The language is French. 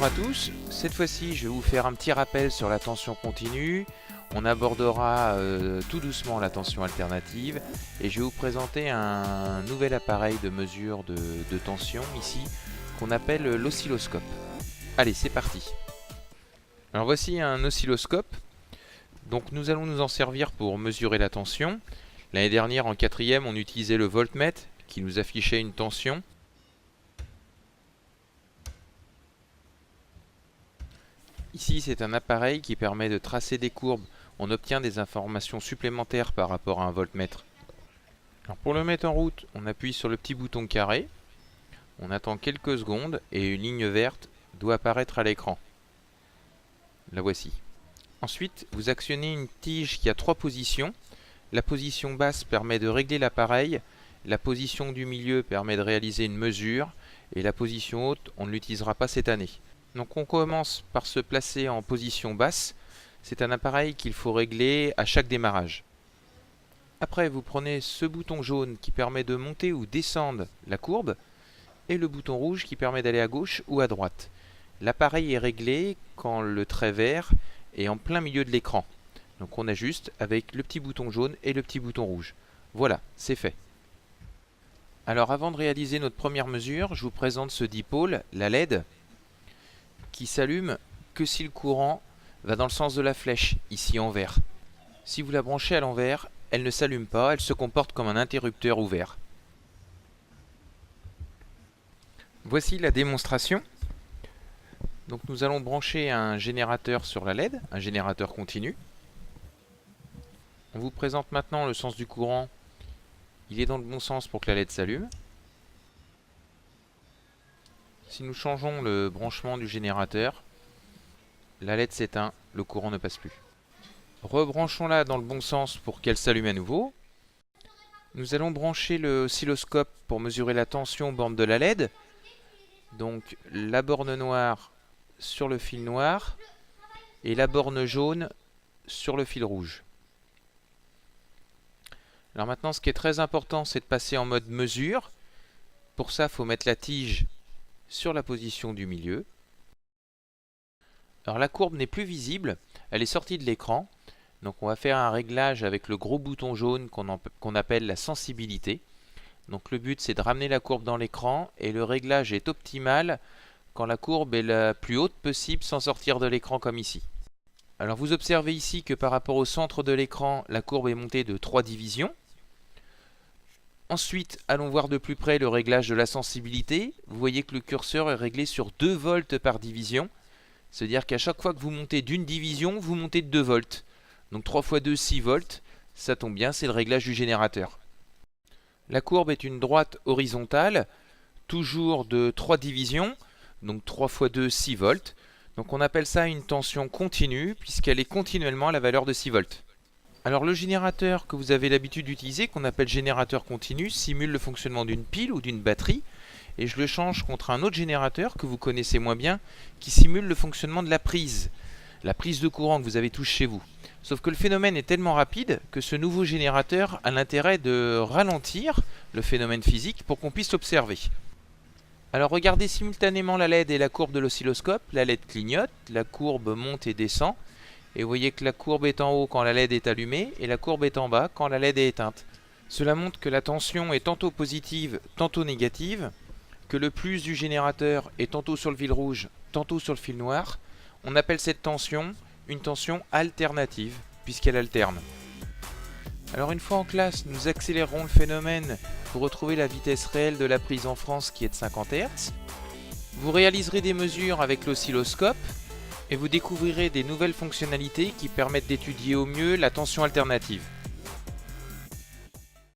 Bonjour à tous, cette fois-ci je vais vous faire un petit rappel sur la tension continue. On abordera tout doucement la tension alternative et je vais vous présenter un nouvel appareil de mesure de tension ici qu'on appelle l'oscilloscope. Allez, c'est parti. Alors voici un oscilloscope. Donc nous allons nous en servir pour mesurer la tension. L'année dernière en quatrième on utilisait le voltmètre qui nous affichait une tension. Ici, c'est un appareil qui permet de tracer des courbes. On obtient des informations supplémentaires par rapport à un voltmètre. Alors pour le mettre en route, on appuie sur le petit bouton carré. On attend quelques secondes et une ligne verte doit apparaître à l'écran. La voici. Ensuite, vous actionnez une tige qui a 3 positions. La position basse permet de régler l'appareil. La position du milieu permet de réaliser une mesure. Et la position haute, on ne l'utilisera pas cette année. Donc on commence par se placer en position basse. C'est un appareil qu'il faut régler à chaque démarrage. Après, vous prenez ce bouton jaune qui permet de monter ou descendre la courbe et le bouton rouge qui permet d'aller à gauche ou à droite. L'appareil est réglé quand le trait vert est en plein milieu de l'écran. Donc on ajuste avec le petit bouton jaune et le petit bouton rouge. Voilà, c'est fait. Alors avant de réaliser notre première mesure, je vous présente ce dipôle, la LED, qui s'allume que si le courant va dans le sens de la flèche, ici en vert. Si vous la branchez à l'envers, elle ne s'allume pas, elle se comporte comme un interrupteur ouvert. Voici la démonstration. Donc nous allons brancher un générateur sur la LED, un générateur continu. On vous présente maintenant le sens du courant. Il est dans le bon sens pour que la LED s'allume. Si nous changeons le branchement du générateur, la LED s'éteint, le courant ne passe plus. Rebranchons-la dans le bon sens pour qu'elle s'allume à nouveau. Nous allons brancher le oscilloscope pour mesurer la tension aux bornes de la LED. Donc la borne noire sur le fil noir et la borne jaune sur le fil rouge. Alors maintenant, ce qui est très important, c'est de passer en mode mesure. Pour ça, il faut mettre la tige sur la position du milieu. Alors la courbe n'est plus visible, elle est sortie de l'écran. Donc on va faire un réglage avec le gros bouton jaune qu'on appelle la sensibilité. Donc le but c'est de ramener la courbe dans l'écran et le réglage est optimal quand la courbe est la plus haute possible sans sortir de l'écran comme ici. Alors vous observez ici que par rapport au centre de l'écran, la courbe est montée de 3 divisions. Ensuite, allons voir de plus près le réglage de la sensibilité. Vous voyez que le curseur est réglé sur 2 volts par division. C'est-à-dire qu'à chaque fois que vous montez d'une division, vous montez de 2 volts. Donc 3 x 2, 6 volts. Ça tombe bien, c'est le réglage du générateur. La courbe est une droite horizontale, toujours de 3 divisions. Donc 3 x 2, 6 volts. Donc on appelle ça une tension continue, puisqu'elle est continuellement à la valeur de 6 volts. Alors le générateur que vous avez l'habitude d'utiliser, qu'on appelle générateur continu, simule le fonctionnement d'une pile ou d'une batterie. Et je le change contre un autre générateur que vous connaissez moins bien, qui simule le fonctionnement de la prise de courant que vous avez tous chez vous. Sauf que le phénomène est tellement rapide que ce nouveau générateur a l'intérêt de ralentir le phénomène physique pour qu'on puisse l'observer. Alors regardez simultanément la LED et la courbe de l'oscilloscope. La LED clignote, la courbe monte et descend. Et vous voyez que la courbe est en haut quand la LED est allumée et la courbe est en bas quand la LED est éteinte. Cela montre que la tension est tantôt positive, tantôt négative, que le plus du générateur est tantôt sur le fil rouge, tantôt sur le fil noir. On appelle cette tension une tension alternative, puisqu'elle alterne. Alors une fois en classe, nous accélérerons le phénomène pour retrouver la vitesse réelle de la prise en France qui est de 50 Hz. Vous réaliserez des mesures avec l'oscilloscope et vous découvrirez des nouvelles fonctionnalités qui permettent d'étudier au mieux la tension alternative.